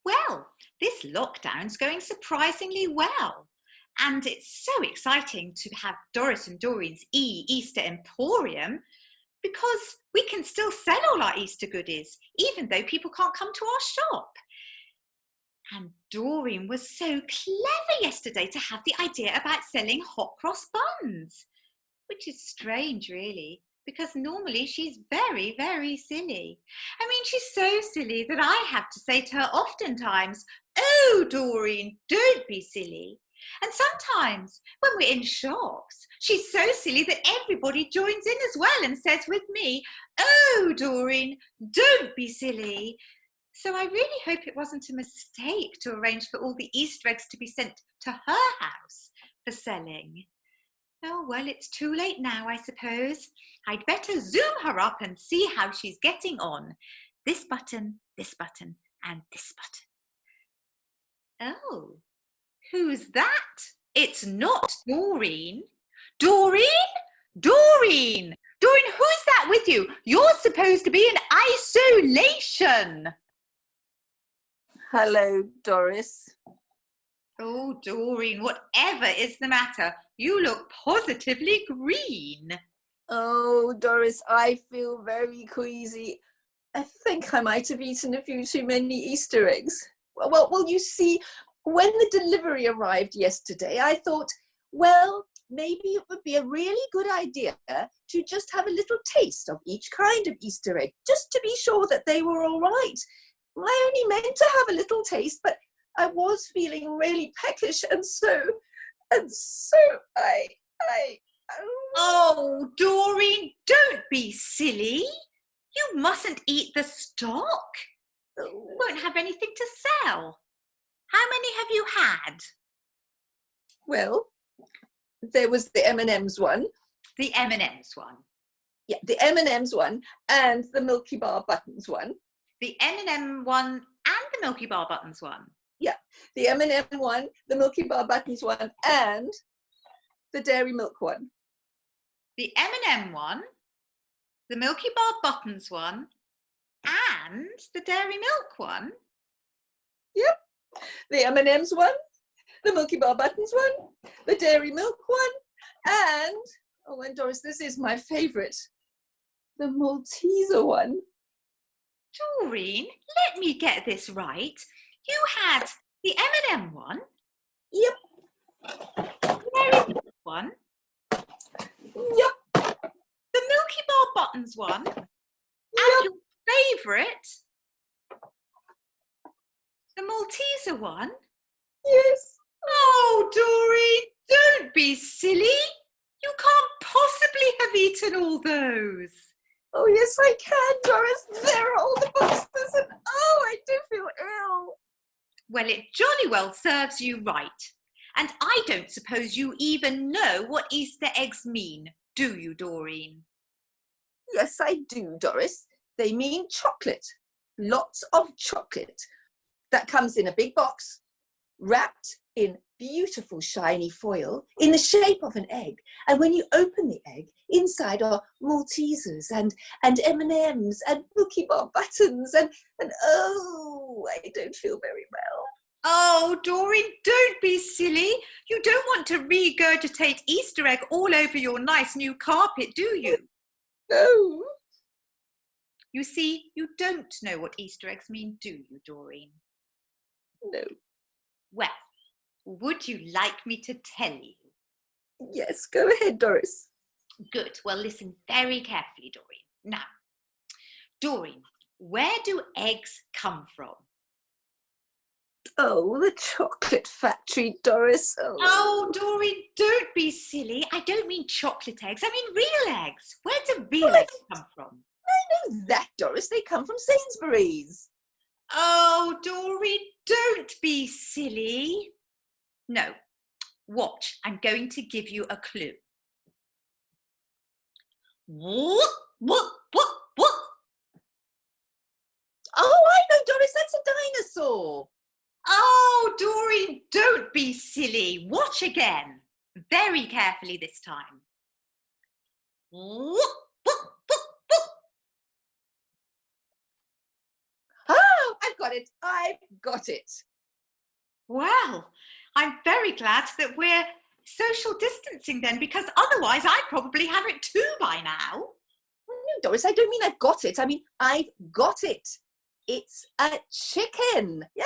Well, this lockdown's going surprisingly well. And it's so exciting to have Doris and Doreen's E-Easter Emporium because we can still sell all our Easter goodies, even though people can't come to our shop. And Doreen was so clever yesterday to have the idea about selling hot cross buns, which is strange, really, because normally she's very, very silly. I mean, she's so silly that I have to say to her oftentimes, "Oh, Doreen, don't be silly." And sometimes when we're in shops, she's so silly that everybody joins in as well and says with me, "Oh, Doreen, don't be silly." So I really hope it wasn't a mistake to arrange for all the Easter eggs to be sent to her house for selling. Oh, well, it's too late now, I suppose. I'd better zoom her up and see how she's getting on. This button, and this button. Oh, who's that? It's not Doreen. Doreen? Doreen! Doreen, who's that with you? You're supposed to be in isolation. Hello, Doris. Oh, Doreen, whatever is the matter? You look positively green. Oh, Doris, I feel very queasy. I think I might have eaten a few too many Easter eggs. Well, you see, when the delivery arrived yesterday, I thought, well, maybe it would be a really good idea to just have a little taste of each kind of Easter egg, just to be sure that they were all right. I only meant to have a little taste, but I was feeling really peckish, and so I. Oh, Doreen, don't be silly. You mustn't eat the stock. You won't have anything to sell. How many have you had? Well, there was the M&M's one. The M&M's one. Yeah, the M&M's one and the Milky Bar Buttons one. The M&M one and the Milky Bar Buttons one. Yeah, the M&M one, the Milky Bar Buttons one, and the Dairy Milk one. The M&M one, the Milky Bar Buttons one, and the Dairy Milk one. Yep, the M&M's one, the Milky Bar Buttons one, the Dairy Milk one, and, oh, and Doris, this is my favourite, the Malteser one. Doreen, let me get this right. You had the M&M one. Yep. The Dairy Milk one. Yep. The Milky Bar Buttons one. Yep. And your favourite, the Malteser one. Yes. Oh, Doreen, don't be silly. You can't possibly have eaten all those. Oh, yes, I can, Doris. There are all the boxes, and oh, I do feel ill. Well, it jolly well serves you right. And I don't suppose you even know what Easter eggs mean, do you, Doreen? Yes, I do, Doris. They mean chocolate. Lots of chocolate. That comes in a big box, wrapped in beautiful shiny foil in the shape of an egg. And when you open the egg, inside are Maltesers and M&Ms and Milky Bar Buttons and oh, I don't feel very well. Oh, Doreen, don't be silly. You don't want to regurgitate Easter egg all over your nice new carpet, do you? No. You see, you don't know what Easter eggs mean, do you, Doreen? No. Well, would you like me to tell you? Yes, go ahead, Doris. Good. Well, listen very carefully, Doreen. Now, Doreen, where do eggs come from? Oh, the chocolate factory, Doris. Oh, Doreen, don't be silly. I don't mean chocolate eggs. I mean real eggs. Where do real eggs come from? I know that, Doris. They come from Sainsbury's. Oh, Doreen, don't be silly. No. Watch, I'm going to give you a clue. Whoop, whoop, whoop, whoop. Oh, I know, Doris. That's a dinosaur. Oh, Doreen, don't be silly. Watch again. Very carefully this time. Whoop, whoop, whoop, whoop. I've got it. I've got it. Well, I'm very glad that we're social distancing then, because otherwise I'd probably have it too by now. No, Doris, I don't mean I've got it. I mean, I've got it. It's a chicken. Yeah?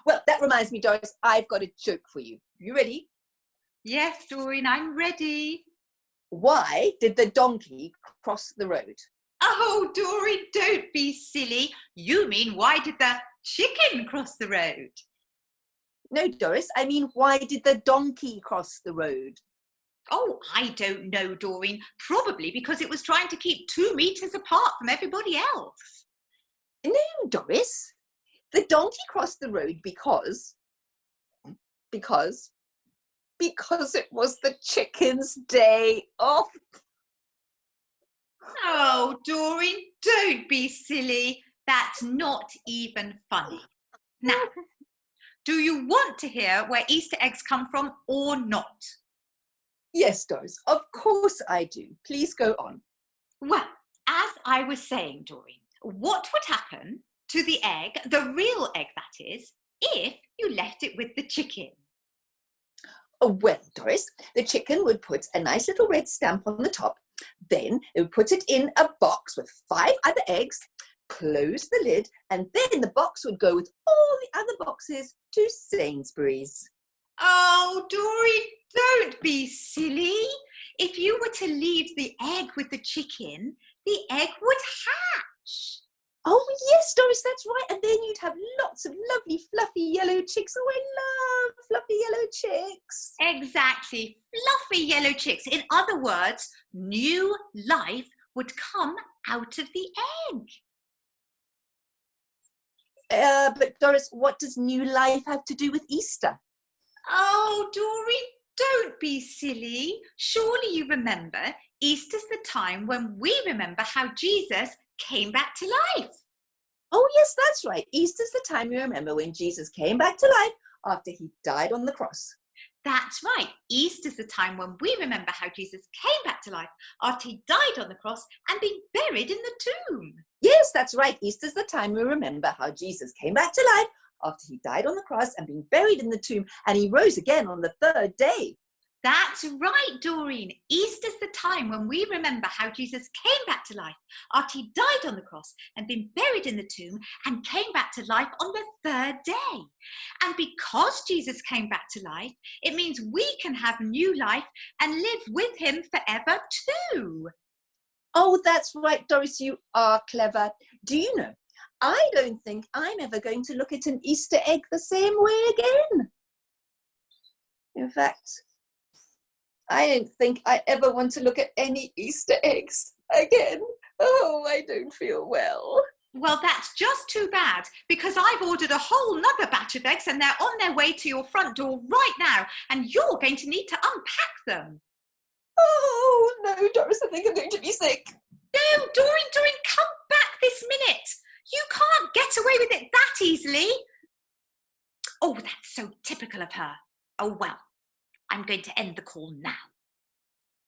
Well, that reminds me, Doris, I've got a joke for you. You ready? Yes, Doreen, I'm ready. Why did the donkey cross the road? Oh, Doreen, don't be silly. You mean, why did the chicken cross the road? No, Doris, I mean, why did the donkey cross the road? Oh, I don't know, Doreen. Probably because it was trying to keep 2 meters apart from everybody else. No, Doris. The donkey crossed the road because it was the chicken's day off. Oh, Doreen, don't be silly. That's not even funny. Now, do you want to hear where Easter eggs come from or not? Yes, Doris, of course I do. Please go on. Well, as I was saying, Doreen, what would happen to the egg, the real egg that is, if you left it with the chicken? Oh, well, Doris, the chicken would put a nice little red stamp on the top. Then it would put it in a box with 5 other eggs, close the lid, and then the box would go with all the other boxes to Sainsbury's. Oh, Doreen, don't be silly. If you were to leave the egg with the chicken, the egg would hatch. Oh, yes, Doris, that's right. And then you'd have lots of lovely, fluffy yellow chicks. Oh, I love fluffy yellow chicks. Exactly, fluffy yellow chicks. In other words, new life would come out of the egg. But Doris, what does new life have to do with Easter? Oh, Doreen, don't be silly. Surely you remember Easter's the time when we remember how Jesus came back to life. Oh, yes, that's right. Easter's the time we remember when Jesus came back to life after he died on the cross. That's right. Easter's the time when we remember how Jesus came back to life after he died on the cross and been buried in the tomb. Yes, that's right. Easter's the time we remember how Jesus came back to life after he died on the cross and been buried in the tomb, and he rose again on the 3rd day. That's right, Doreen. Easter's the time when we remember how Jesus came back to life after he died on the cross and been buried in the tomb and came back to life on the 3rd day. And because Jesus came back to life, it means we can have new life and live with him forever too. Oh, that's right, Doris, you are clever. Do you know, I don't think I'm ever going to look at an Easter egg the same way again. In fact, I don't think I ever want to look at any Easter eggs again. Oh, I don't feel well. Well, that's just too bad, because I've ordered a whole nother batch of eggs and they're on their way to your front door right now, and you're going to need to unpack them. Oh, no, Doris, I think I'm going to be sick. No, Doreen, come back this minute. You can't get away with it that easily. Oh, that's so typical of her. Oh, well, I'm going to end the call now.